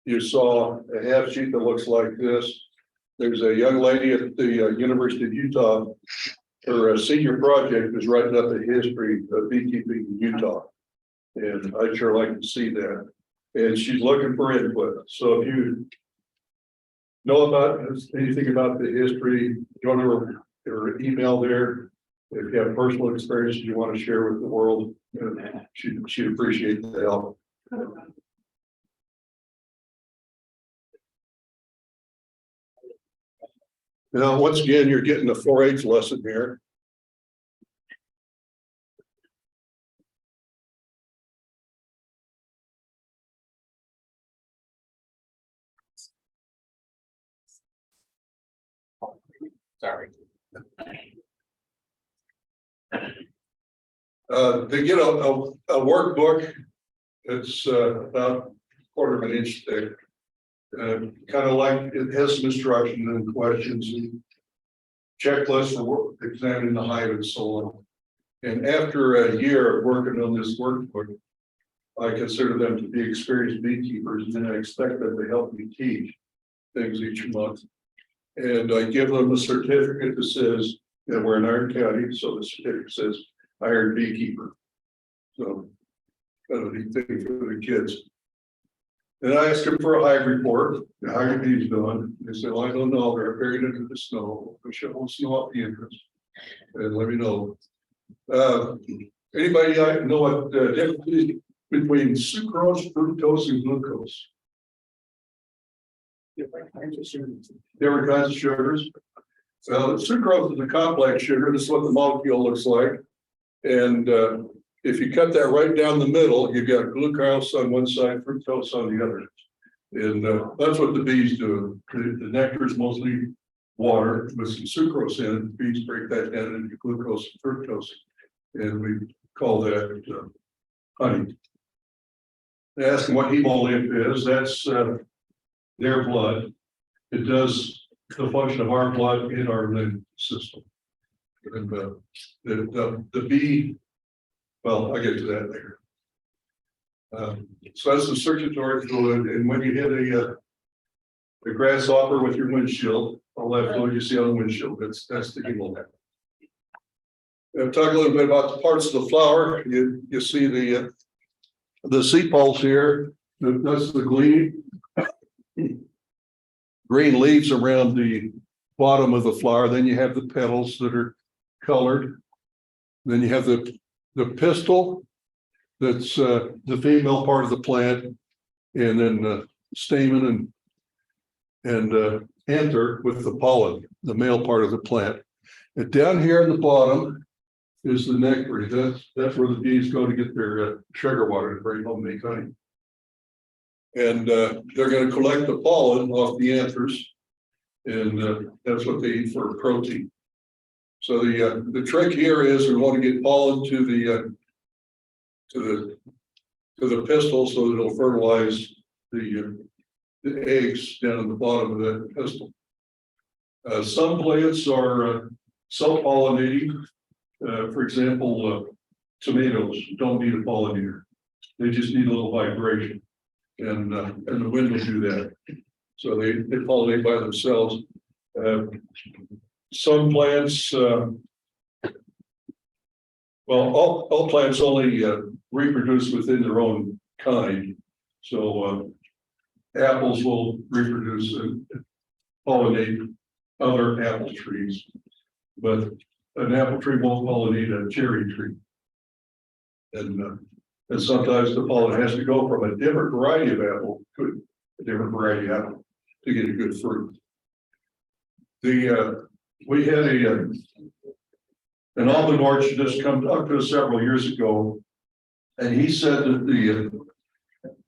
you saw a half sheet that looks like this. There's a young lady at the University of Utah. Her senior project is writing up a history of beekeeping in Utah. And I'd sure like to see that. And she's looking for input. So if you know about anything about the history, go to her email there. If you have personal experiences you want to share with the world, she'd appreciate the help. Now, once again, you're getting a 4-H lesson here. Sorry. They get a workbook. It's about a quarter of an inch thick. Kind of like it has some instructions and questions and checklists for examining the hive and so on. And after a year of working on this workbook, I consider them to be experienced beekeepers, and then I expect them to help me teach things each month. And I give them a certificate that says that we're in Iron County, so the certificate says hired beekeeper. So kind of a neat thing for the kids. And I asked them for a hive report. How are your bees doing? They said, well, I don't know. They're buried under the snow. We shovel snow off the entrance. And let me know. Anybody know what the difference is between sucrose, fructose, and glucose? Different kinds of sugars. Different kinds of sugars. So sucrose is a complex sugar. This is what the molecule looks like. And if you cut that right down the middle, you've got glucose on one side, fructose on the other. And that's what the bees do. The nectar is mostly water with some sucrose in it. The bees break that down into glucose and fructose. And we call that honey. They ask them what hemolymph is. That's their blood. It does the function of our blood in our lymph system. And the bee, well, I'll get to that later. So that's the circulatory fluid, and when you hit a grasshopper with your windshield, all that fluid you see on the windshield, that's the hemolymph. Talk a little bit about the parts of the flower. You see the sepals here. That's the green leaves around the bottom of the flower. Then you have the petals that are colored. Then you have the pistil, that's the female part of the plant, and then the stamen and anther with the pollen, the male part of the plant. And down here at the bottom is the nectary. That's where the bees go to get their sugar water to bring home make honey. And they're going to collect the pollen off the anthers, and that's what they eat for protein. So the trick here is we want to get pollen to the pistil so that it'll fertilize the eggs down at the bottom of that pistil. Some plants are self-pollinating. For example, tomatoes don't need a pollinator. They just need a little vibration, and the wind will do that. So they pollinate by themselves. Some plants, well, all plants only reproduce within their own kind. So apples will reproduce and pollinate other apple trees, but an apple tree won't pollinate a cherry tree. And sometimes the pollen has to go from a different variety of apple to a different variety of apple to get a good fruit. We had an almond orchard just come up to us several years ago, and he said that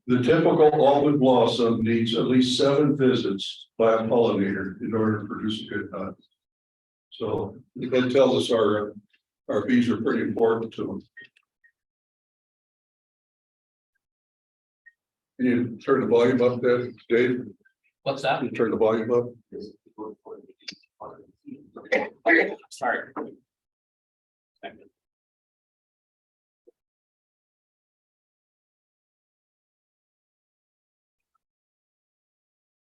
the typical almond blossom needs at least 7 visits by a pollinator in order to produce a good nut. So that tells us our bees are pretty important to them. Can you turn the volume up there, Dave? What's that? Can you turn the volume up? Sorry.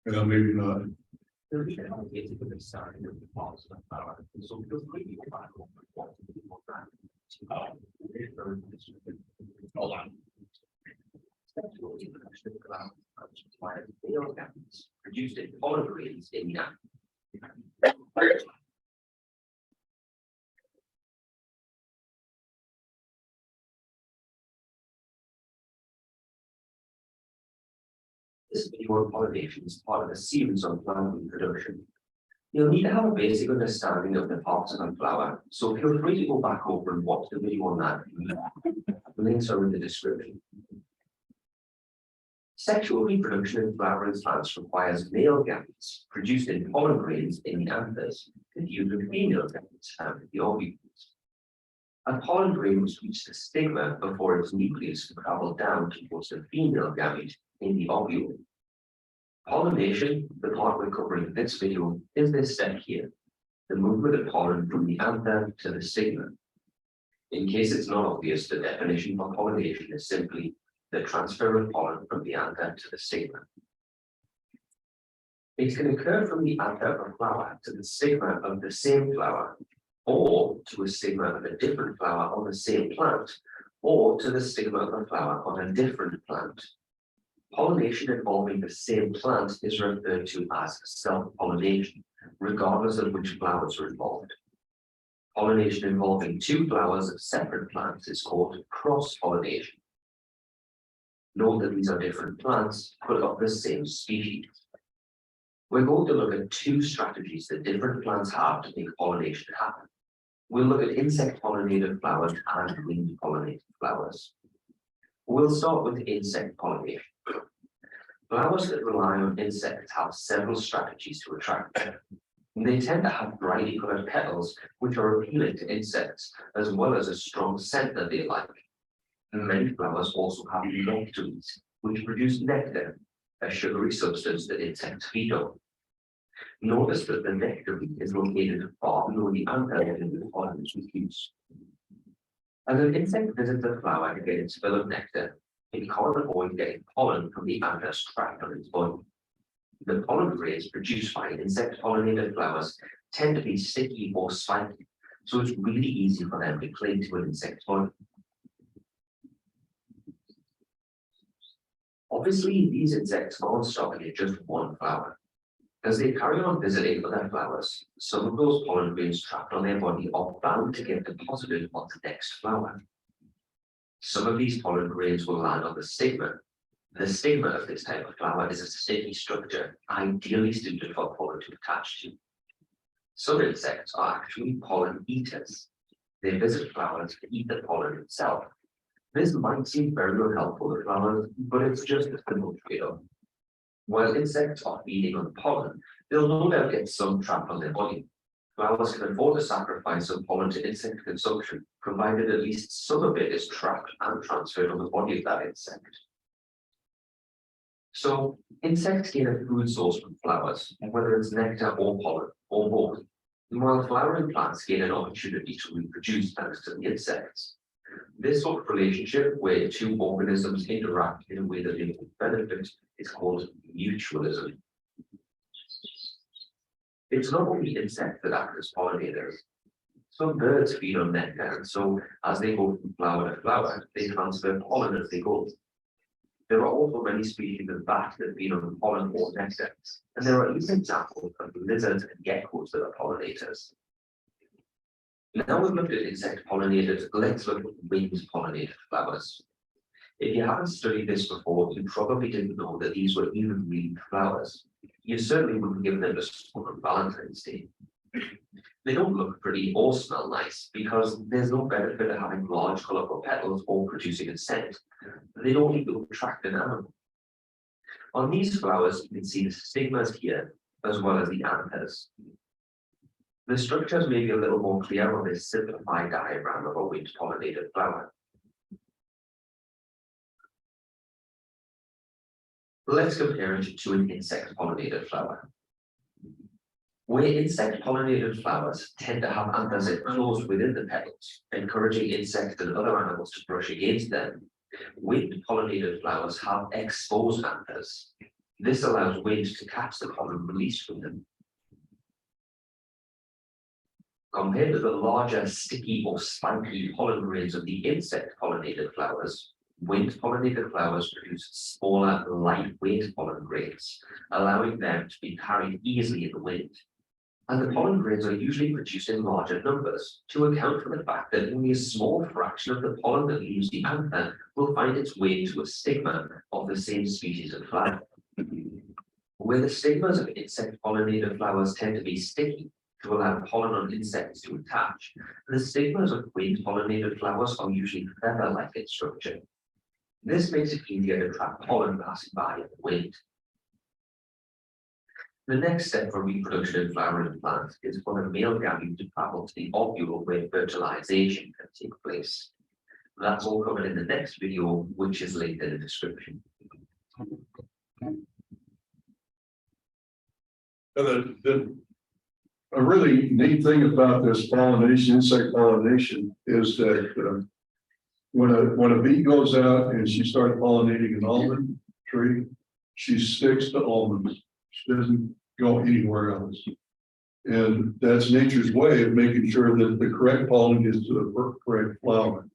Yeah, maybe not. Hold on. Produced in pollen grains in the This video on pollination is part of a series on plant reproduction. You'll need to have a basic understanding of the parts of a flower, so feel free to go back over and watch the video on that. The links are in the description. Sexual reproduction in flowering plants requires male gametes produced in pollen grains in the anthers, confused with female gametes found in the ovules. A pollen grain must reach the stigma before its nucleus can travel down towards the female gamete in the ovule. Pollination, the part we're covering in this video, is this step here, the movement of pollen from the anther to the stigma. In case it's not obvious, the definition for pollination is simply the transfer of pollen from the anther to the stigma. It can occur from the anther of a flower to the stigma of the same flower, or to a stigma of a different flower on the same plant, or to the stigma of a flower on a different plant. Pollination involving the same plant is referred to as self-pollination, regardless of which flowers are involved. Pollination involving two flowers of separate plants is called cross-pollination. Note that these are different plants, but of the same species. We're going to look at two strategies that different plants have to make pollination happen. We'll look at insect-pollinated flowers and wind-pollinated flowers. We'll start with insect pollination. Flowers that rely on insects have several strategies to attract them. They tend to have brightly colored petals, which are appealing to insects, as well as a strong scent that they like. Many flowers also have nectaries, which produce nectar, a sugary substance that insects feed on. Notice that the nectary is located far below the anther in the pollen is use. As an insect visits a flower to get its fill of nectar, it can't avoid getting pollen from the anther trapped on its body. The pollen grains produced by insect-pollinated flowers tend to be sticky or spiky, so it's really easy for them to cling to an insect body. Obviously, these insects aren't stopping at just one flower. As they carry on visiting other flowers, some of those pollen grains trapped on their body are bound to get deposited on the next flower. Some of these pollen grains will land on the stigma. The stigma of this type of flower is a sticky structure, ideally suited for pollen to attach to. Some insects are actually pollen eaters. They visit flowers to eat the pollen itself. This might seem very unhelpful to flowers, but it's just a simple trade-off. While insects are feeding on pollen, they'll no doubt get some trapped on their body. Flowers can afford to sacrifice some pollen to insect consumption, provided at least some of it is trapped and transferred on the body of that insect. So, insects gain a food source from flowers, whether it's nectar or pollen, or both, while flowering plants gain an opportunity to reproduce thanks to the insects. This sort of relationship where two organisms interact in a way that they both benefit is called mutualism. It's not only insects that act as pollinators. Some birds feed on nectar, and so as they go from flower to flower, they transfer pollen as they go. There are also many species of bats that feed on pollen or nectar, and there are even examples of lizards and geckos that are pollinators. Now we've looked at insect pollinated, let's look at wind pollinated flowers. If you haven't studied this before, you probably didn't know that these were even reed flowers. You certainly wouldn't give them a spot on Valentine's Day. They don't look pretty or smell nice because there's no benefit of having large colourful petals or producing a scent. They don't even attract an animal. On these flowers, you can see the stigmas here, as well as the anthers. The structures may be a little more clear on this simplified diagram of a wind-pollinated flower. Let's compare it to an insect-pollinated flower. Where insect-pollinated flowers tend to have anthers enclosed within the petals, encouraging insects and other animals to brush against them, wind-pollinated flowers have exposed anthers. This allows wind to catch the pollen released from them. Compared to the larger, sticky or spiky pollen grains of the insect-pollinated flowers, wind-pollinated flowers produce smaller, lightweight pollen grains, allowing them to be carried easily in the wind. And the pollen grains are usually produced in larger numbers, to account for the fact that only a small fraction of the pollen that leaves the anther will find its way to a stigma of the same species of flower. Where the stigmas of insect-pollinated flowers tend to be sticky, to allow pollen on insects to attach, the stigmas of wind-pollinated flowers are usually feather-like in structure. This makes it easier to trap pollen passing by in the wind. The next step for reproduction in flowering plants is for the male gamete to travel to the ovule where fertilization can take place. That's all covered in the next video, which is linked in the description. A really neat thing about this pollination, insect pollination, is that when a bee goes out and she starts pollinating an almond tree, she sticks to almonds. She doesn't go anywhere else. And that's nature's way of making sure that the correct pollen gets to the correct flower.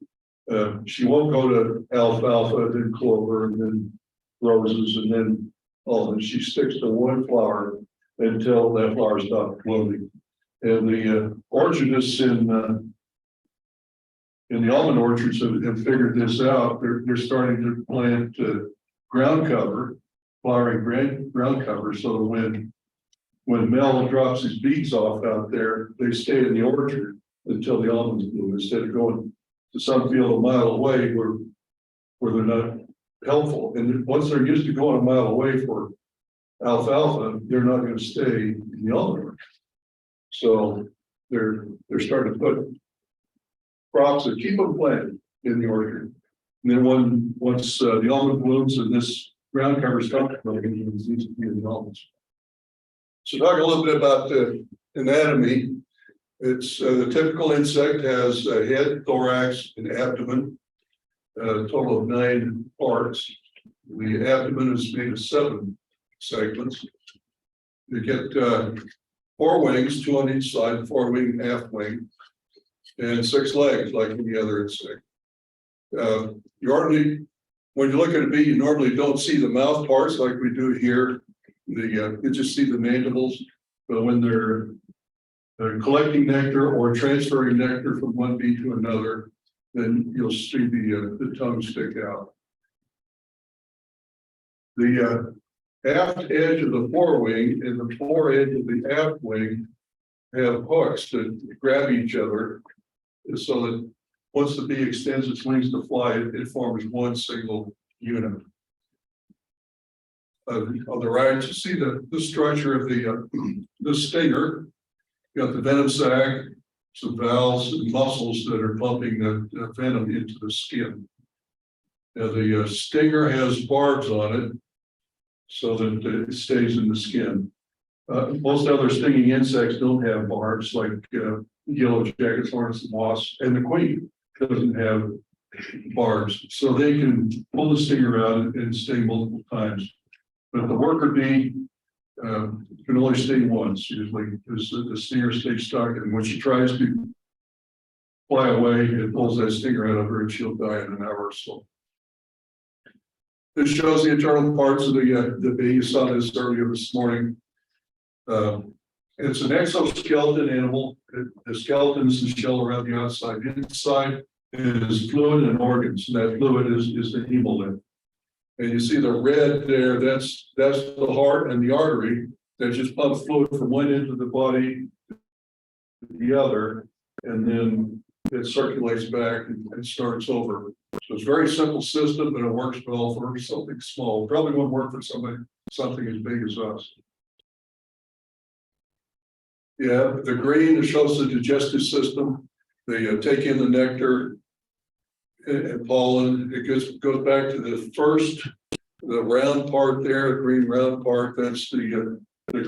She won't go to alfalfa, then clover, and then roses, and then almonds. She sticks to one flower until that flower stops blooming. And the orchardists in the almond orchards have figured this out. They're starting to plant ground cover, flowering ground cover, so that when Mel drops his beads off out there, they stay in the orchard until the almonds bloom, instead of going to some field a mile away where they're not helpful. And once they're used to going a mile away for alfalfa, they're not going to stay in the almond orchard. So they're starting to put crops that keep them planted in the orchard. And then once the almond blooms and this ground cover stops, it's easy to be in the almonds. So talk a little bit about the anatomy. It's the typical insect has a head, thorax, and abdomen, a total of 9 parts. The abdomen is made of 7 segments. You get 4 wings, 2 on each side, 4 wing, half wing, and 6 legs, like any other insect. When you look at a bee, you normally don't see the mouth parts like we do here. You just see the mandibles, but when they're collecting nectar or transferring nectar from one bee to another, then you'll see the tongue stick out. The aft edge of the forewing and the fore edge of the aft wing have hooks that grab each other, so that once the bee extends its wings to fly, it forms one single unit. On the right, you see the structure of the stinger. You got the venom sac, some valves and muscles that are pumping the venom into the skin. Now the stinger has barbs on it so that it stays in the skin. Most other stinging insects don't have barbs, like yellow jackets, hornets, and wasps, and the queen doesn't have barbs, so they can pull the stinger out and sting multiple times. But the worker bee can only sting once, usually, because the stinger stays stuck, and when she tries to fly away, it pulls that stinger out of her, and she'll die in an hour or so. This shows the internal parts of the bee. You saw this earlier this morning. It's an exoskeleton animal. The skeleton is the shell around the outside. Inside is fluid and organs, and that fluid is the hemolymph. And you see the red there, that's the heart and the artery that just pumps fluid from one end of the body to the other, and then it circulates back and starts over. So it's a very simple system, but it works well for something small. Probably won't work for something as big as us. Yeah, the green shows the digestive system. They take in the nectar and pollen. It goes back to the round part there, the green round part. That's the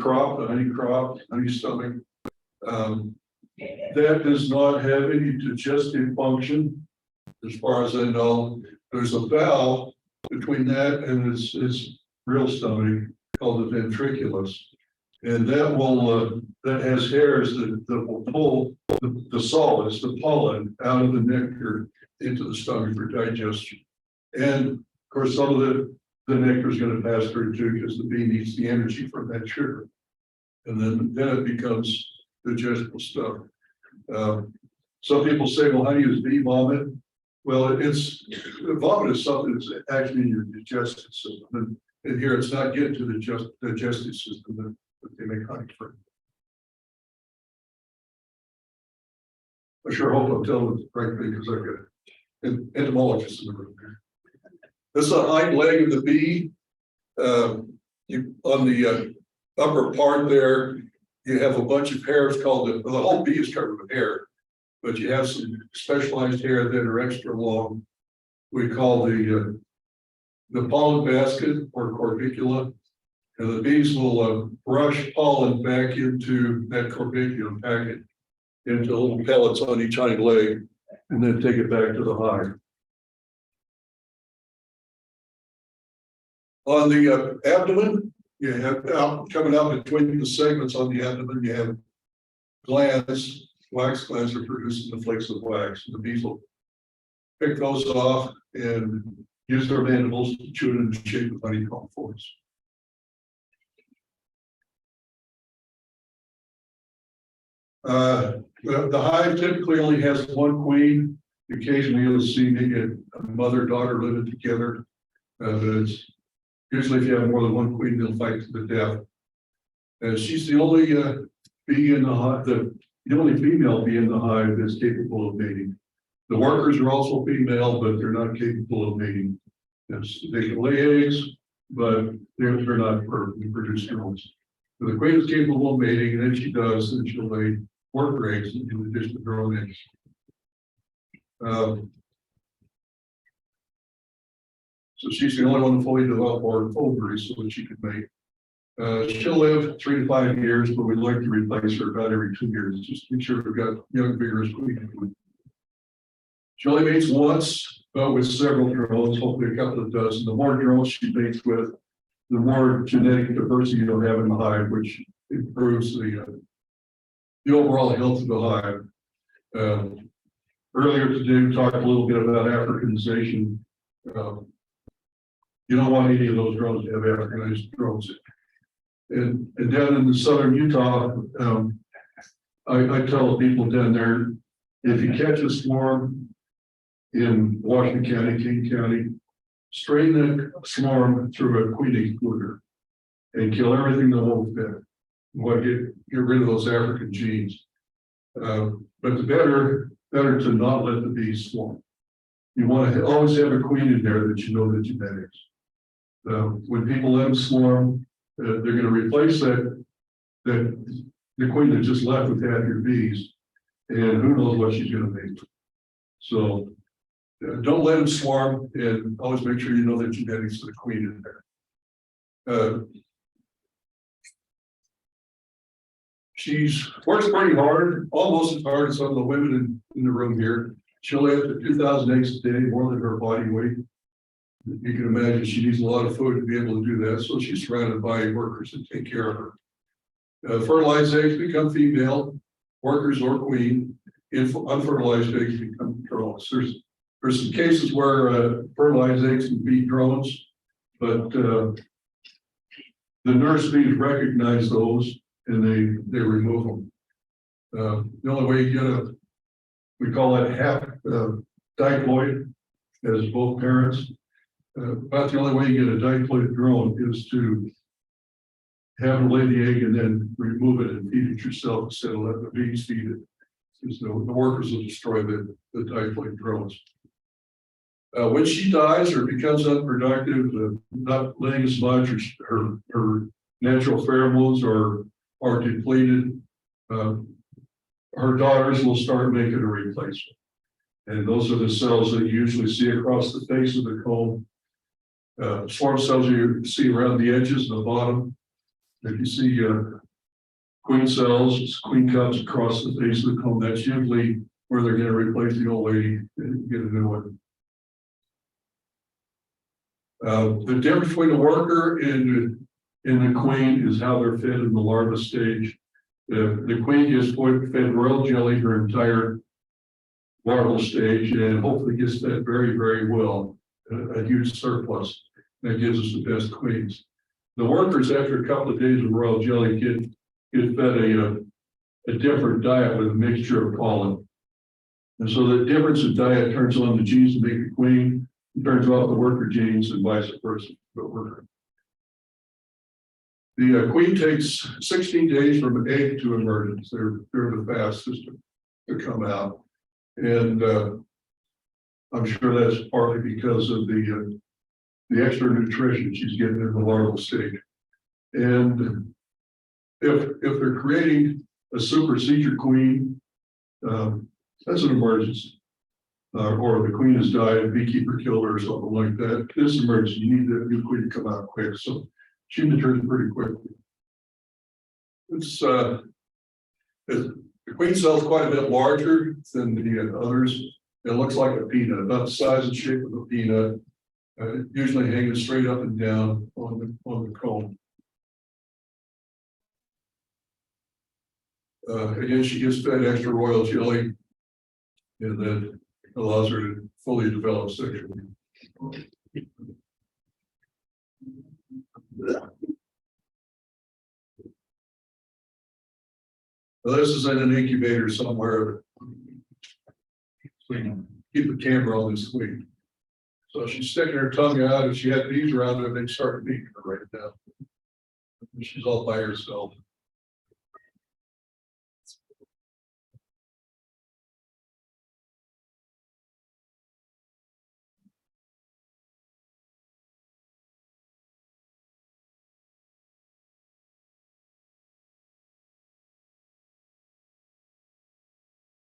crop, the honey crop, honey stomach. That does not have any digestive function, as far as I know. There's a valve between that and its real stomach, called the ventriculus. And that will, that has hairs that will pull the solids, the pollen out of the nectar into the stomach for digestion. And of course, some of the nectar is going to pass through too, because the bee needs the energy from that sugar. And then it becomes digestible stuff. Some people say, well, how do you use bee vomit? Well, vomit is something that's actually in your digestive system. And here it's not getting to the digestive system that they make honey from. I sure hope I'm telling the right thing because I've got an entomologist in the room here. This is a hind leg of the bee. On the upper part there, you have a bunch of hairs called the whole bee is covered with hair, but you have some specialized hair that are extra long. We call the pollen basket or corbicula, and the bees will brush pollen back into that corbiculum, pack it into little pellets on each hind leg, and then take it back to the hive. On the abdomen, you have coming out between the segments on the abdomen, you have glands, wax glands are producing the flakes of wax. The bees will pick those off and use their mandibles to chew it in the shape of honeycomb for us. The hive typically only has one queen. Occasionally you'll see maybe a mother-daughter living together. But it's usually if you have more than one queen, they'll fight to the death. She's the only bee in the hive, the only female bee in the hive that's capable of mating. The workers are also female, but they're not capable of mating. Yes, they can lay eggs, but they're not produce drones. So the queen is capable of mating, and if she does, then she'll lay worker eggs in addition to drone eggs. So she's the only one to fully develop our ovaries so that she can mate. She'll live 3 to 5 years, but we'd like to replace her about every 2 years, just to make sure we've got young, vigorous queen. She only mates once, but with several drones, hopefully a couple of dozen. The more drones she mates with, the more genetic diversity you'll have in the hive, which improves the overall health of the hive. Earlier today, we talked a little bit about Africanization. You don't want any of those drones to have Africanized drones. And down in the southern Utah, I tell people down there, if you catch a swarm in Washington County, King County, strain that swarm through a queen excluder and kill everything that won't fit. What get rid of those African genes. But the better to not let the bees swarm. You want to always have a queen in there that you know the genetics. When people let them swarm, they're going to replace the queen that just left with half your bees, and who knows what she's going to make. So don't let them swarm, and always make sure you know the genetics of the queen in there. She's works pretty hard, almost as hard as some of the women in the room here. She'll lay up to 2,000 eggs a day, more than her body weight. You can imagine she needs a lot of food to be able to do that, so she's surrounded by workers that take care of her. Fertilized eggs become female, workers or queen. Unfertilized eggs become drones. There's some cases where fertilized eggs can be drones, but the nurse bees recognize those and they remove them. The only way you get we call that half diploid, as both parents. About the only way you get a diploid drone is to have her lay the egg and then remove it and feed it yourself instead of letting the bees feed it. Because the workers will destroy the diploid drones. When she dies or becomes unproductive, not laying as much, or her natural pheromones are depleted, her daughters will start making a replacement. And those are the cells that you usually see across the face of the comb. Swarm cells you see around the edges and the bottom. If you see queen cells, queen cups across the face of the comb, that's usually where they're going to replace the old lady and get a new one. The difference between a worker and in the queen is how they're fed in the larva stage. The queen gets fed royal jelly her entire larval stage and hopefully gets fed very, very well, a huge surplus. That gives us the best queens. The workers, after a couple of days of royal jelly, get fed a different diet with a mixture of pollen. And so the difference in diet turns on the genes to make the queen, it turns off the worker genes and vice versa. The queen takes 16 days from an egg to emergence. They're the fastest to come out. And I'm sure that's partly because of the extra nutrition she's getting in the larval stage. And if they're creating a supersedure queen, that's an emergency. Or the queen has died, a beekeeper killed her or something like that. This emergency, you need the new queen to come out quick. So she matures pretty quickly. The queen cell is quite a bit larger than the others. It looks like a peanut, about the size and shape of a peanut. Usually hanging straight up and down on the comb. Again, she gets fed extra royal jelly, and that allows her to fully develop sexually. Well, this is in an incubator somewhere. We can keep the camera on this queen. So she's sticking her tongue out. If she had bees around her, they'd start beating her right now. She's all by herself.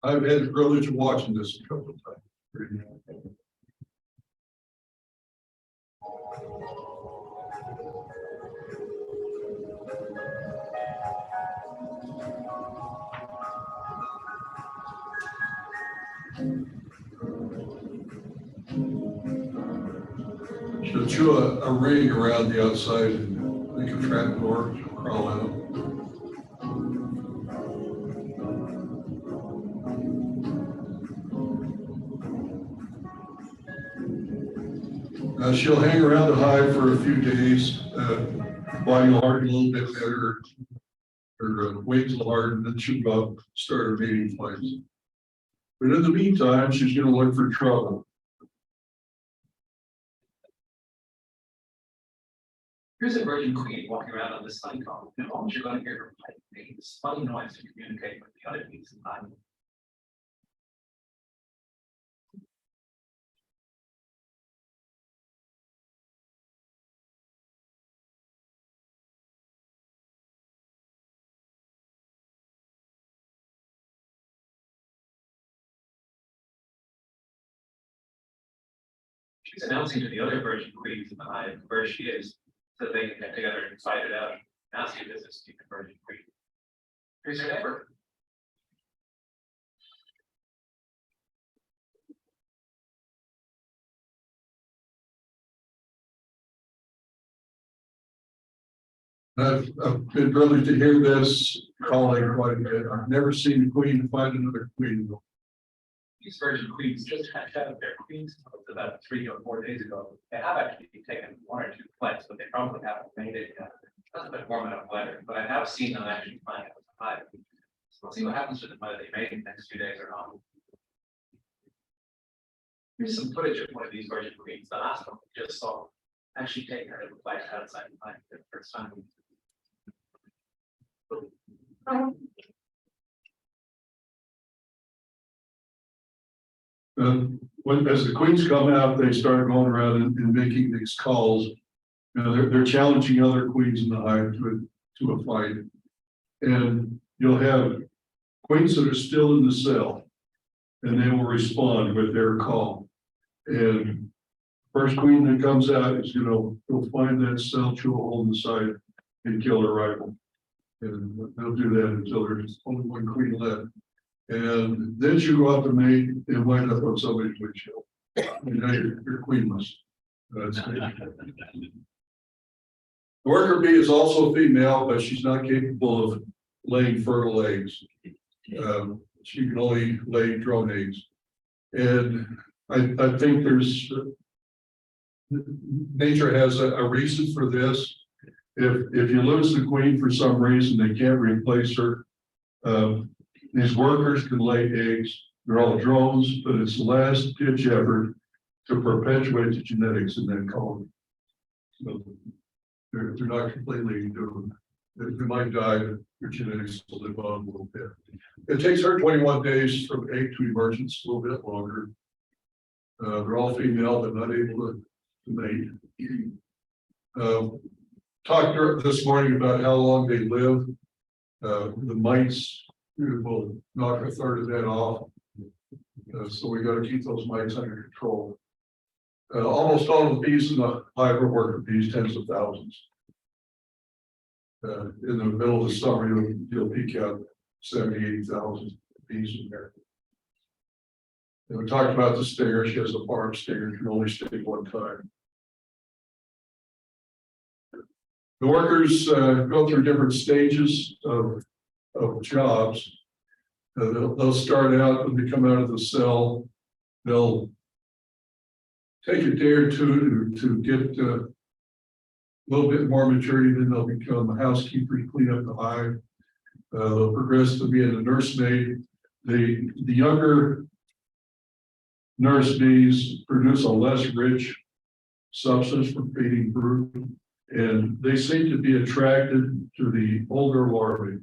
I've had the privilege of watching this a couple of times. She'll chew a ring around the outside and make a trap door, she'll crawl out. She'll hang around the hive for a few days, body will harden a little bit better, her wings will harden, then she'll go up, start her mating flights. But in the meantime, she's going to look for trouble. Here's a virgin queen walking around on this honeycomb, and all you're going to hear her making this funny noise to communicate with the other bees in the hive. She's announcing to the other virgin queens in the hive where she is, so they can get together and fight it out. Ask your business to keep the virgin queen. Here's your neighbor. I've been privileged to hear this calling quite a bit. I've never seen a queen find another queen. These virgin queens just hatched out of their queens about 3 or 4 days ago. They have actually taken 1 or 2 flights, but they probably haven't made it yet. That's a bit warm enough weather, but I have seen them actually flying out of the hive. So we'll see what happens with them, whether they make it the next few days or not. Here's some footage of one of these virgin queens. The last one we just saw actually taking her to the flight outside the hive for the first time. As the queens come out, they start going around and making these calls. You know, they're challenging other queens in the hive to a fight. And you'll have queens that are still in the cell, and they will respond with their call. And first queen that comes out is go find that cell, chew a hole in the side, and kill her rival. And they'll do that until there's only one queen left. And then you go out to mate and wind up on somebody's windshield. And now you're queenless. That's The worker bee is also female, but she's not capable of laying fertile eggs. She can only lay drone eggs. And I think there's nature has a reason for this. If you lose the queen for some reason, they can't replace her. These workers can lay eggs. They're all drones, but it's the last ditch effort to perpetuate the genetics in that colony. So they're not completely doomed. They might die, but their genetics will live on a little bit. It takes her 21 days from egg to emergence, a little bit longer. They're all female, but not able to mate. Talked this morning about how long they live. The mites will knock a third of that off. So we got to keep those mites under control. Almost all of the bees in the hive are worker bees, tens of thousands. In the middle of the summer, you'll peak out 70,000, 80,000 bees in there. And we talked about the stinger. She has a barb stinger, can only sting one time. The workers go through different stages of jobs. They'll start out when they come out of the cell. They'll take a day or two to get a little bit more maturity, then they'll become housekeepers, clean up the hive. They'll progress to being a nursemaid. The younger nurse bees produce a less rich substance for feeding brood, and they seem to be attracted to the older larvae.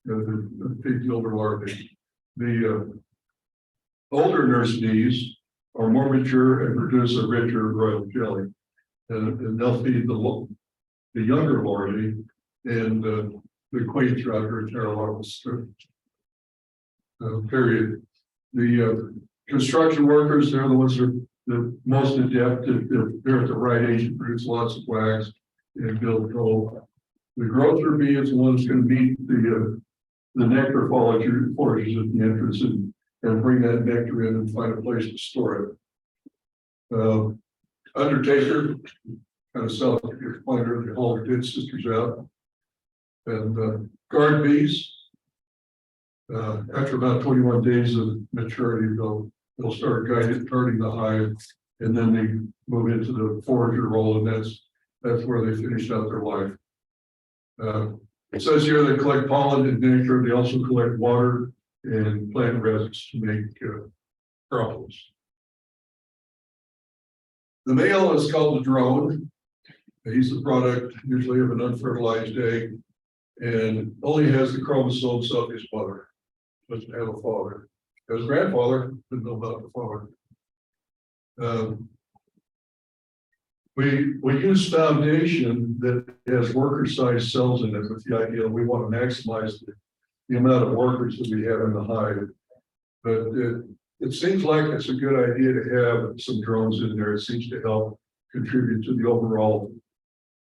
The older larvae. The older nurse bees are more mature and produce a richer royal jelly. And they'll feed the younger larvae and the queen throughout her entire larval period. The construction workers, they're the ones that are the most adept. They're at the right age to produce lots of wax and build comb. The grocer bee is the one that's going to meet the nectar forages at the entrance and bring that nectar in and find a place to store it. Undertaker, kind of sell your pointer, they haul their dead sisters out. And guard bees, after about 21 days of maturity, they'll start guarding the hive, and then they move into the forager role, and that's where they finish out their life. It says here they collect pollen and nectar. They also collect water and plant resins to make propolis. The male is called the drone. He's the product usually of an unfertilized egg and only has the chromosomes of his mother. Doesn't have a father. His grandfather didn't know about the father. We use foundation that has worker-sized cells in it with the idea that we want to maximize the amount of workers that we have in the hive. But it seems like it's a good idea to have some drones in there. It seems to help contribute to the overall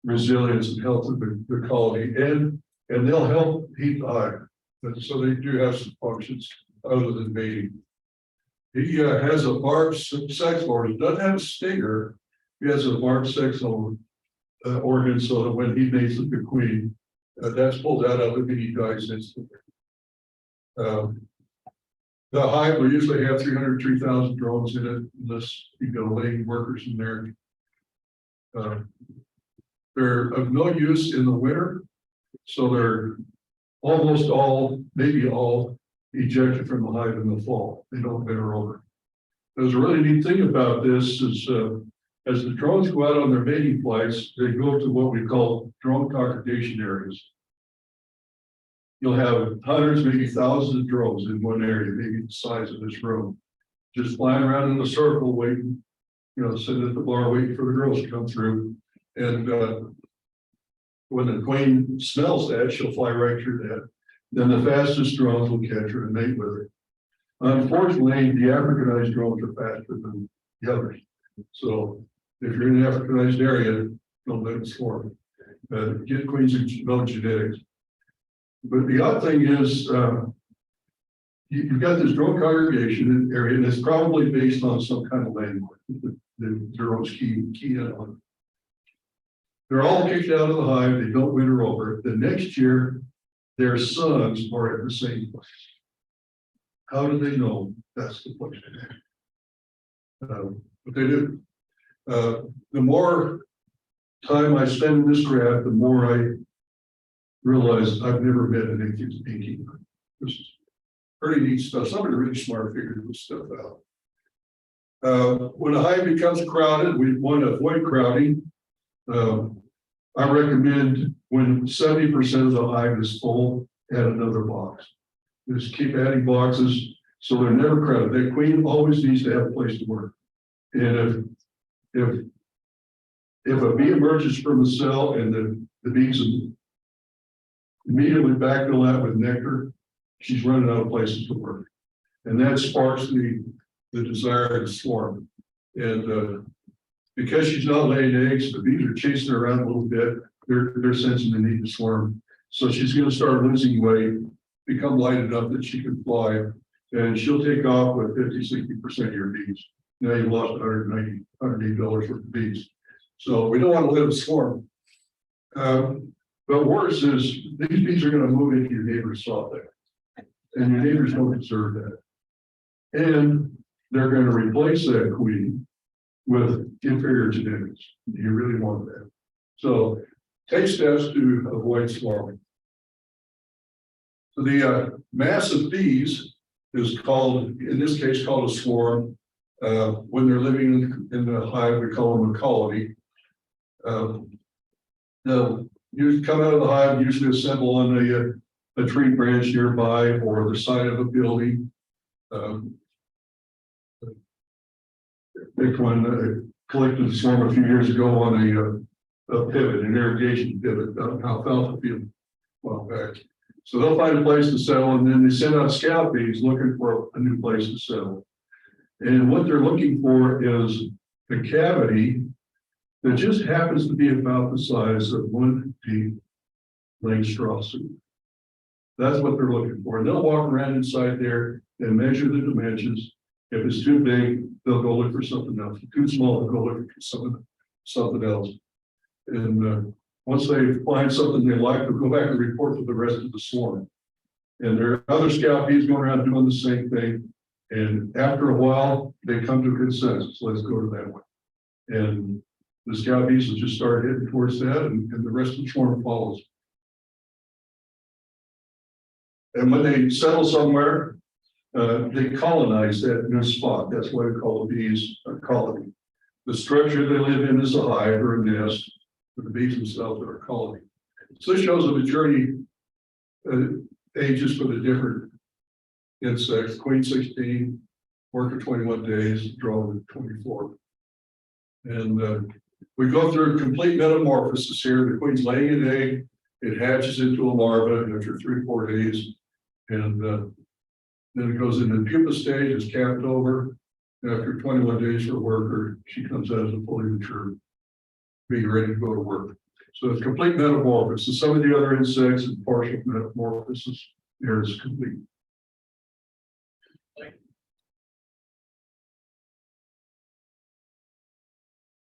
resilience and health of the colony, and they'll help heat the hive. So they do have some functions other than mating. He has a barbed sex organ. Doesn't have a stinger. He has a barbed sex organ, so that when he mates with the queen, that's pulled out of him and he dies instantly. The hive will usually have 303,000 drones in it, unless you got laying workers in there. They're of no use in the winter, so they're almost all, maybe all, ejected from the hive in the fall. They don't winter over. There's a really neat thing about this is as the drones go out on their mating flights, they go to what we call drone congregation areas. You'll have hundreds, maybe thousands of drones in one area, maybe the size of this room, just flying around in a circle, waiting, sitting at the bar, waiting for the girls to come through. And when the queen smells that, she'll fly right through that. Then the fastest drones will catch her and mate with her. Unfortunately, the Africanized drones are faster than the others. So if you're in an Africanized area, don't let it swarm. Get queens and no genetics. But the odd thing is, you've got this drone congregation area, and it's probably based on some kind of language. The drones key in on. They're all kicked out of the hive, they don't winter over. The next year, their sons are at the same place. How do they know? That's the question. But they do. The more time I spend in this graph, the more I realize I've never met an atheist beekeeper. This is pretty neat stuff. Somebody really smart figured this stuff out. When a hive becomes crowded, we want to avoid crowding. I recommend when 70% of the hive is full, add another box. Just keep adding boxes so they're never crowded. The queen always needs to have a place to work. And if a bee emerges from the cell and the bees immediately backfill that with nectar, she's running out of places to work. And that sparks the desire to swarm. And because she's not laying eggs, the bees are chasing her around a little bit. They're sensing the need to swarm. So she's going to start losing weight, become light enough that she can fly, and she'll take off with 50–60% of your bees. Now you've lost $180 worth of bees. So we don't want to let it swarm. But worse is these bees are going to move into your neighbor's soft egg, and your neighbors don't deserve that. And they're going to replace that queen with inferior genetics. Do you really want that? So take steps to avoid swarming. So the mass of bees is called, in this case, called a swarm. When they're living in the hive, we call them a colony. They'll usually come out of the hive, usually assemble on a tree branch nearby or the side of a building. Big one collected a swarm a few years ago on a pivot, an irrigation pivot, an alfalfa field a while back. So they'll find a place to settle, and then they send out scout bees looking for a new place to settle. And what they're looking for is a cavity that just happens to be about the size of one deep Blaine straw suit. That's what they're looking for. And they'll walk around inside there and measure the dimensions. If it's too big, they'll go look for something else. If it's too small, they'll go look for something else. And once they find something they like, they'll go back and report to the rest of the swarm. And there are other scout bees going around doing the same thing. And after a while, they come to a consensus. Let's go to that one. And the scout bees will just start heading towards that, and the rest of the swarm follows. And when they settle somewhere, they colonize that new spot. That's why we call the bees a colony. The structure they live in is a hive or a nest, but the bees themselves are a colony. So this shows the maturity ages for the different insects. Queen 16, worker 21 days, drone 24. And we go through complete metamorphosis here. The queen's laying an egg, it hatches into a larva after 3–4 days, and then it goes into the pupa stage, is capped over. After 21 days for a worker, she comes out as a fully mature bee ready to go to work. So it's complete metamorphosis. Some of the other insects, and partial metamorphosis, here is complete.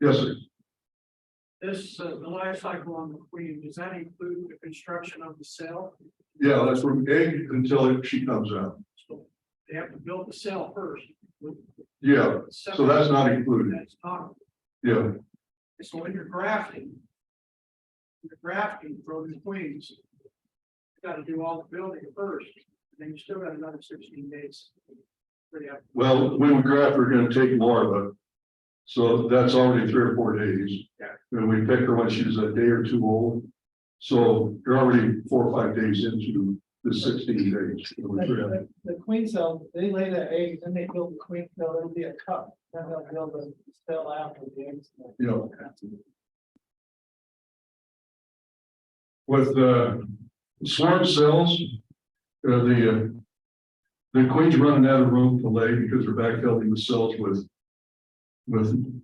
Yes, sir. This, the life cycle on the queen, does that include the construction of the cell? Yeah, that's from egg until she comes out. So they have to build the cell first. Yeah, so that's not included. That's not, Yeah, so when you're grafting for the queens, you gotta do all the building first, and then you still got another 16 days. well, when we graft, we're gonna take larva. So that's already 3 or 4 days. Yeah. And we pick her when she's a day or two old. So you're already 4 or 5 days into the 16 days. The queen cell, they lay the eggs, then they build the queen cell, it'll be a cup, then they'll build the cell after the eggs. You know. With swarm cells, the queen's running out of room to lay because they're backfilling the cells with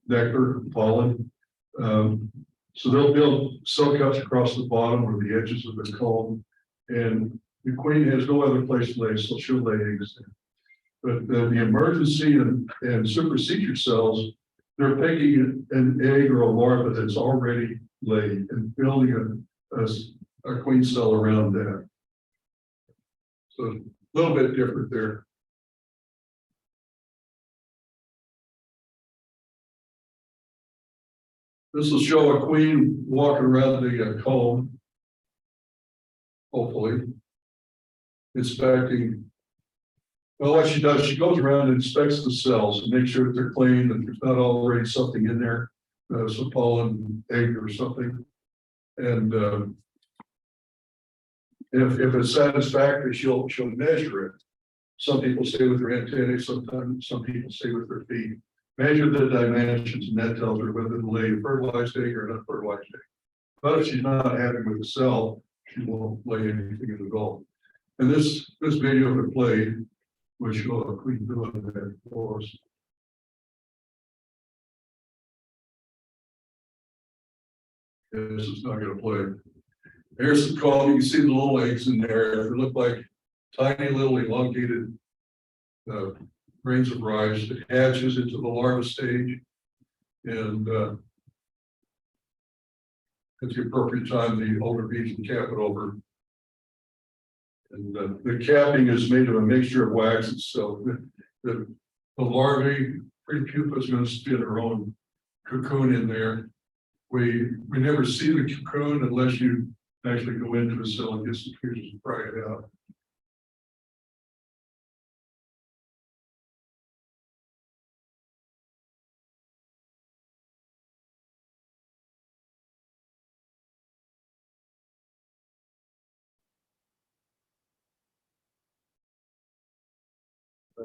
nectar, pollen. So they'll build cell cups across the bottom or the edges of the comb, and the queen has no other place to lay, so she'll lay eggs there. But the emergency and supersedure cells, they're picking an egg or a larva that's already lay and building a queen cell around that. So a little bit different there. This will show a queen walking around the comb. Hopefully. Inspecting. Well, what she does, she goes around and inspects the cells and makes sure that they're clean, that there's not already something in there, some pollen, egg or something. And if it's satisfactory, she'll measure it. Some people stay with their antennae, sometimes some people stay with their feet. Measure the dimensions, and that tells her whether to lay a fertilized egg or an unfertilized egg. But if she's not happy with the cell, she won't lay anything at all. And this video that played will show a queen doing that for us. This is not going to play. Here's the comb. You can see the little eggs in there. They look like tiny little elongated grains of rice. It hatches into the larva stage, and at the appropriate time, the older bees can cap it over. And the capping is made of a mixture of waxes, so the larvae, pre-pupa, is going to spin her own cocoon in there. We never see the cocoon unless you actually go into a cell and get some pictures and pry it out.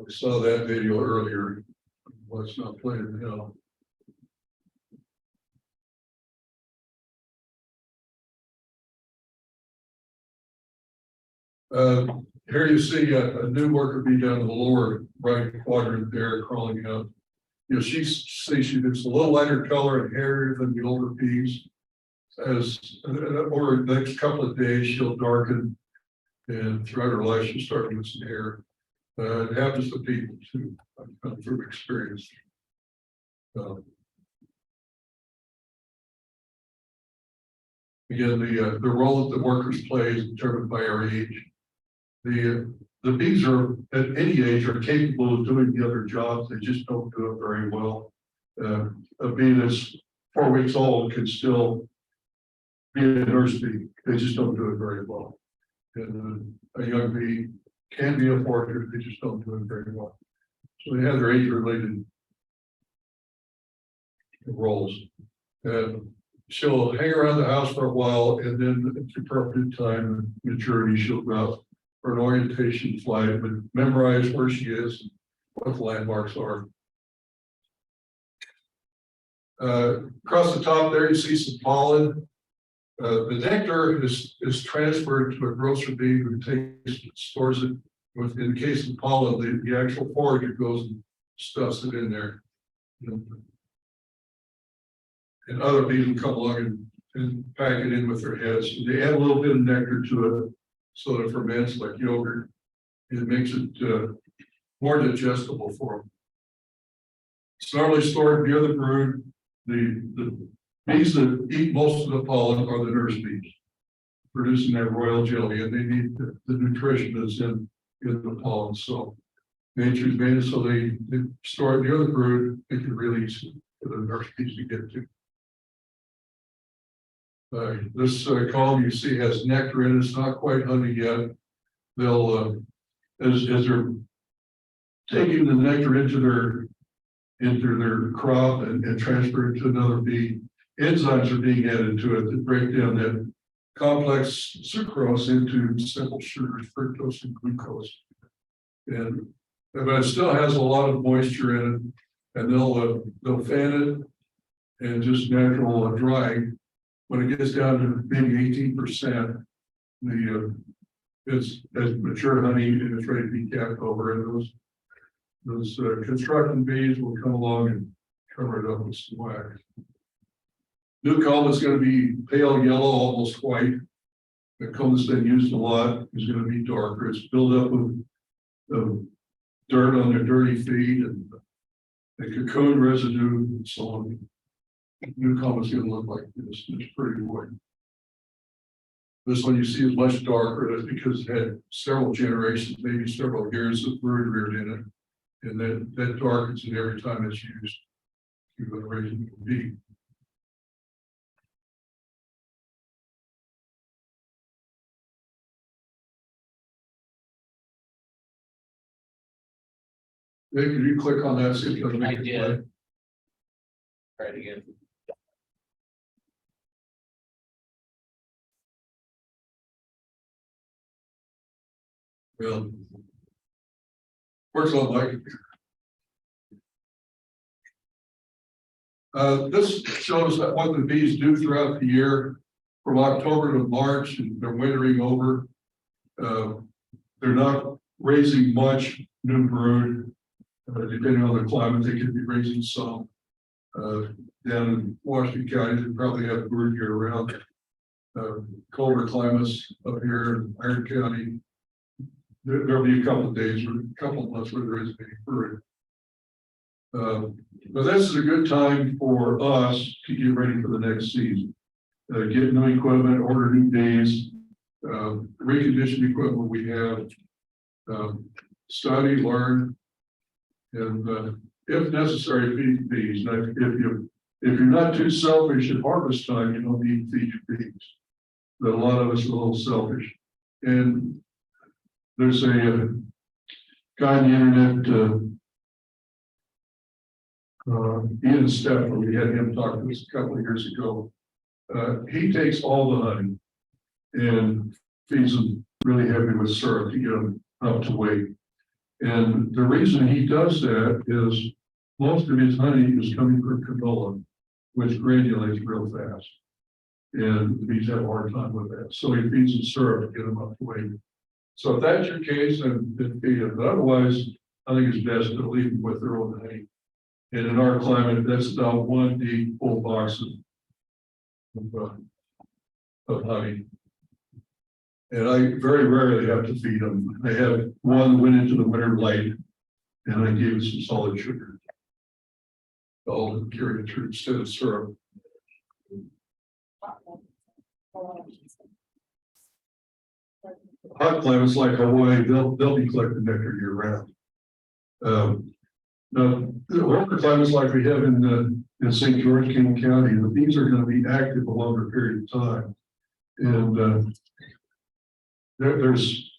We saw that video earlier. What's not playing now? Here you see a new worker bee down in the lower right quadrant there crawling out. You know, she's a little lighter color and hairier than the older bees. As over the next couple of days, she'll darken, and throughout her life, she'll start losing hair. It happens to people too, from experience. Again, the role that the workers play is determined by our age. The bees are at any age are capable of doing the other jobs. They just don't do it very well. A bee that's 4 weeks old can still be a nurse bee. They just don't do it very well. And a young bee can be a forager, they just don't do it very well. So they have their age-related roles. She'll hang around the house for a while, and then at the appropriate time and maturity, she'll go out for an orientation flight, but memorize where she is, what the landmarks are. Across the top there, you see some pollen. The nectar is transferred to a grocer bee who stores it. In the case of pollen, the actual forager goes and stuffs it in there. And other bees will come along and pack it in with their heads. They add a little bit of nectar to it so that it ferments like yogurt. It makes it more digestible for them. It's normally stored near the brood. The bees that eat most of the pollen are the nurse bees, producing that royal jelly, and they need the nutrition that's in the pollen. So nature's made it so they store it near the brood, make it really easy for the nurse bees to get to. This column you see has nectar in it. It's not quite honey yet. They'll, as they're taking the nectar into their crop and transfer it to another bee, enzymes are being added to it that break down that complex sucrose into simple sugars, fructose and glucose. But it still has a lot of moisture in it, and they'll fan it and just natural drying. When it gets down to maybe 18%, it's mature honey and it's ready to be capped over, and those construction bees will come along and cover it up with some wax. New comb is going to be pale yellow, almost white. The comb that's been used a lot is going to be darker. It's filled up with dirt on their dirty feet and the cocoon residue and so on. new comb is gonna look like this. It's pretty white. This one you see is much darker. That's because it had several generations, maybe several years of brood reared in it. And then that darkens it every time it's used to raise a bee. Hey, can you click on that? See if it'll make I it did. play? Try it again. Well, works on like. This shows that what the bees do throughout the year, from October to March, and they're wintering over. They're not raising much new brood. Depending on the climate, they could be raising some. Down in Washington County, they probably have brood year round. Colder climates up here in Iron County. There'll be a couple of days or a couple of months where there isn't any brood. But this is a good time for us to get ready for the next season. Get new equipment, order new days, recondition equipment we have, study, learn, and if necessary, feed bees. Now, if you're not too selfish at harvest time, you don't need to feed your bees. But a lot of us are a little selfish. And there's a guy on the internet, Ian Stephan, we had him talk to us a couple of years ago. He takes all the honey and feeds them really heavy with syrup to get them up to weight. And the reason he does that is most of his honey is coming from canola, which granulates real fast. And the bees have a hard time with that. So he feeds them syrup to get them up to weight. So if that's your case, then feed them. But otherwise, I think it's best to leave them with their own honey. And in our climate, that's about 1 deep full box of honey. And I very rarely have to feed them. I have one went into the winter light, and I gave it some solid sugar. All to carry it through instead of syrup. Hot climates like Hawaii, they'll be collecting nectar year round. Now, the warmer climates like we have in St. George, King County, the bees are going to be active a longer period of time. And there's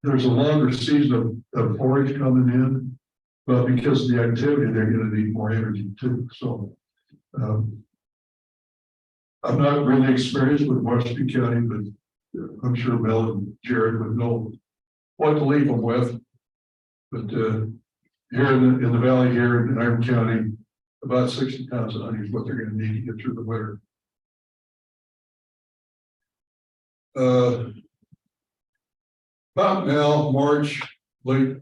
a longer season of forage coming in, but because of the activity, they're going to need more energy too. So I'm not really experienced with Washington County, but I'm sure Mel and Jared would know what to leave them with. But here in the valley here in Iron County, about 60 pounds of honey is what they're going to need to get through the winter. About now, March, late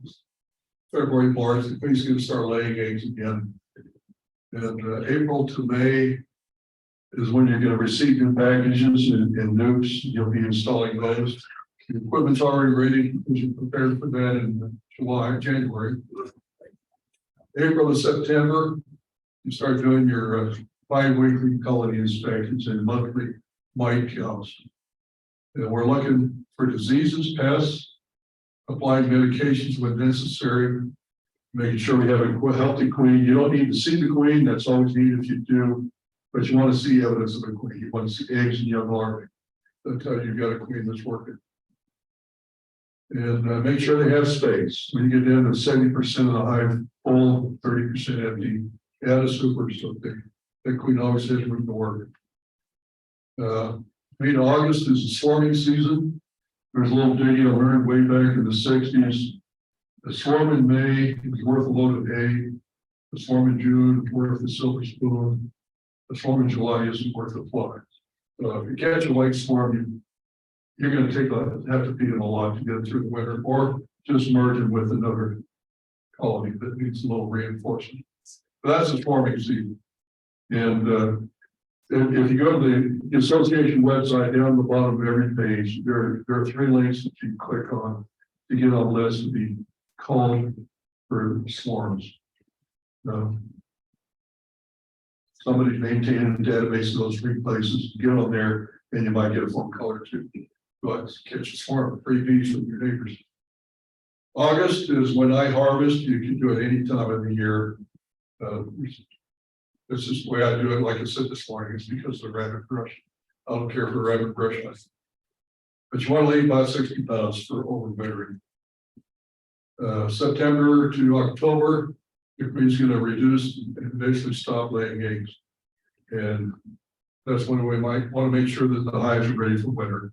February, March, the bees going to start laying eggs again. And April to May is when you're going to receive new packages and nukes. You'll be installing those. The equipment's already ready. You're prepared for that in January. April to September, you start doing your bi-weekly colony inspections and monthly mite counts. And we're looking for diseases, pests, applying medications when necessary, making sure we have a healthy queen. You don't need to see the queen, that's always neat if you do, but you want to see evidence of a queen. You want to see eggs and young larvae. That tells you you've got a queen that's working. And make sure they have space. When you get down to 70% of the hive full, 30% empty, add a super so that queen always has room to work. May to August is the swarming season. There's a little ditty I learned way back in the 60s. The swarm in May is worth a load of hay. The swarm in June is worth a silver spoon. The swarm in July isn't worth a fly. So if you catch a white swarm, you're going to have to feed them a lot to get through the winter, or just merge them with another colony that needs a little reinforcement. But that's the swarming season. And if you go to the association website, down the bottom of every page, there are 3 links that you click on to get on the list to be called for swarms. somebody's maintaining a database of those three places, get on there, and you might get a phone call or two. Go out and catch a swarm of free bees from your neighbors. August is when I harvest. You can do it any time of the year. This is the way I do it. Like I said this morning, it's because of the rabbit brush. I don't care for rabbit brush. But you want to leave about 60 pounds for overwintering. September to October, the queen's going to reduce and basically stop laying eggs. And that's when we might want to make sure that the hives are ready for winter.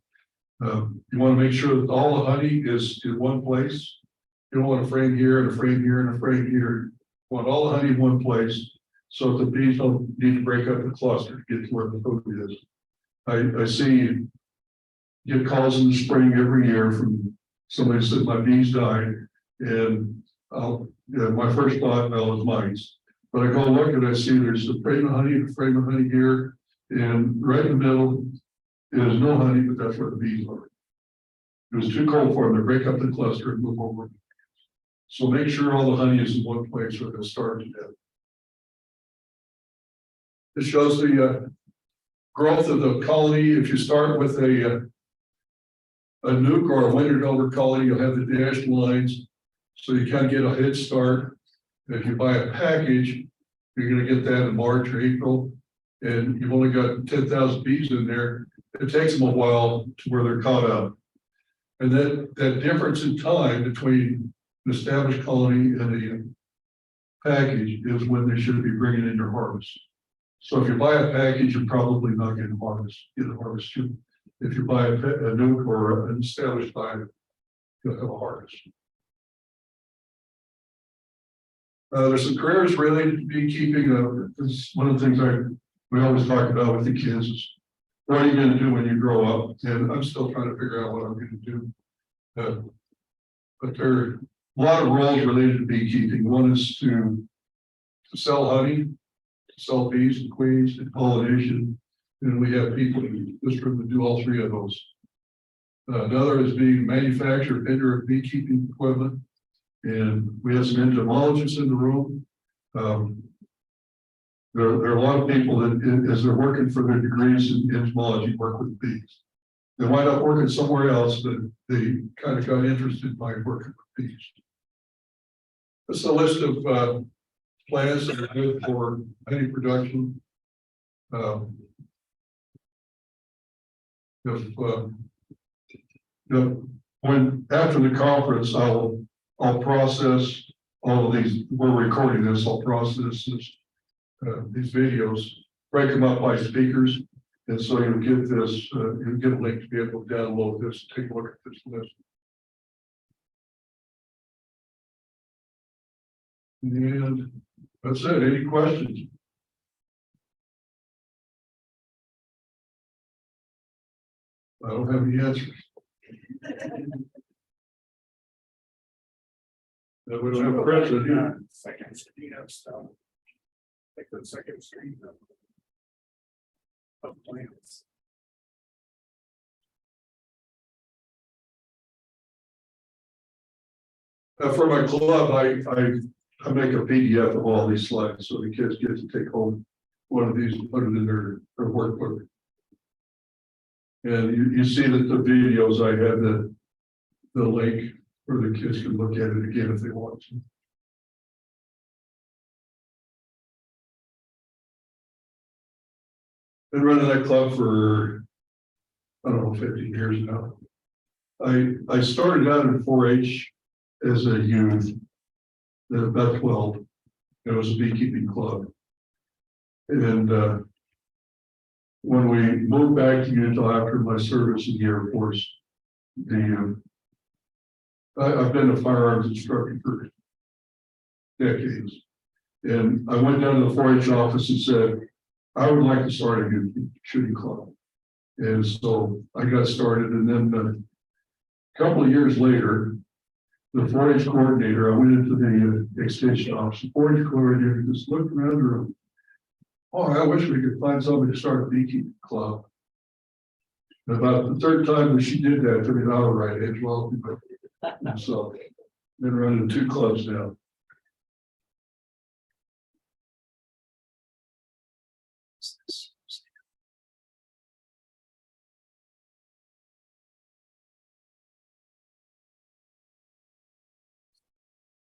You want to make sure that all the honey is in one place. You don't want a frame here and a frame here and a frame here. You want all the honey in one place so that the bees don't need to break up the cluster to get to where the food is. I see get calls in the spring every year from somebody who said my bees died, and my first thought, well, is mice. But I go look and I see there's a frame of honey and a frame of honey here, and right in the middle is no honey, but that's where the bees are. It was too cold for them to break up the cluster and move over. So make sure all the honey is in one place or they'll starve to death. This shows the growth of the colony. If you start with a nuke or a wintered over colony, you'll have the dashed lines, so you kind of get a head start. If you buy a package, you're going to get that in March or April, and you've only got 10,000 bees in there. It takes them a while to where they're caught up, and that difference in time between an established colony and the package is when they should be bringing in your harvest. So if you buy a package, you're probably not getting get a harvest too. If you buy a nuke or an established hive, you'll have a harvest. There's some careers related to beekeeping. This is one of the things we always talk about with the kids is, what are you going to do when you grow up? And I'm still trying to figure out what I'm going to do. But there are a lot of roles related to beekeeping. One is to sell honey, to sell bees and queens, and pollination. And we have people in this room that do all three of those. Another is being a manufacturer, vendor of beekeeping equipment. And we have some entomologists in the room. There are a lot of people that, as they're working for their degrees in entomology, work with bees. They wind up working somewhere else, but they kind of got interested by working with bees. This is a list of plants that are good for honey production. When after the conference, I'll process all of these. We're recording this. I'll process these videos, break them up by speakers, and so you'll get this. You'll get a link to be able to download this. Take a look at this list. And that's it. Any questions? I don't have any answers. We don't have a president here. Second, you have stuff. Like the second screen. Of plans. For my club, I make a PDF of all these slides, so the kids get to take home one of these and put it in their workbook. And you see that the videos, I have the link where the kids can look at it again if they want to. Been running that club for, I don't know, 15 years now. I started out in 4-H as a youth, at about 12. It was a beekeeping club. And when we moved back to Utah after my service in the Air Force, I've been a firearms instructor for decades. And I went down to the 4-H office and said, I would like to start a youth shooting club. And so I got started, and then a couple of years later, the 4-H coordinator, I went into the extension office. The 4-H coordinator just looked around the room. Oh, I wish we could find somebody to start a beekeeping club. And about the third time that she did that, I took it out of right edge. Well, so been running 2 clubs now.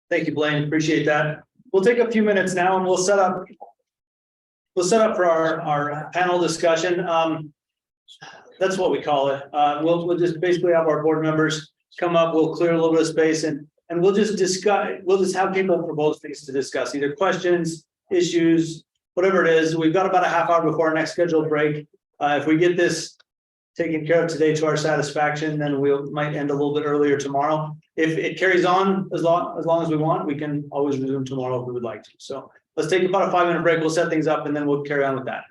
Thank you, Blaine. Appreciate that. We'll take a few minutes now and we'll set up. We'll set up for our panel discussion. That's what we call it. We'll just basically have our board members come up, we'll clear a little bit of space and we'll just discuss, we'll just have people propose things to discuss, either questions, issues, whatever it is. We've got about a half hour before our next scheduled break. If we get this taken care of today to our satisfaction, then we might end a little bit earlier tomorrow. If it carries on as long as we want, we can always resume tomorrow if we would like to. So let's take about a 5-minute break. We'll set things up and then we'll carry on with that.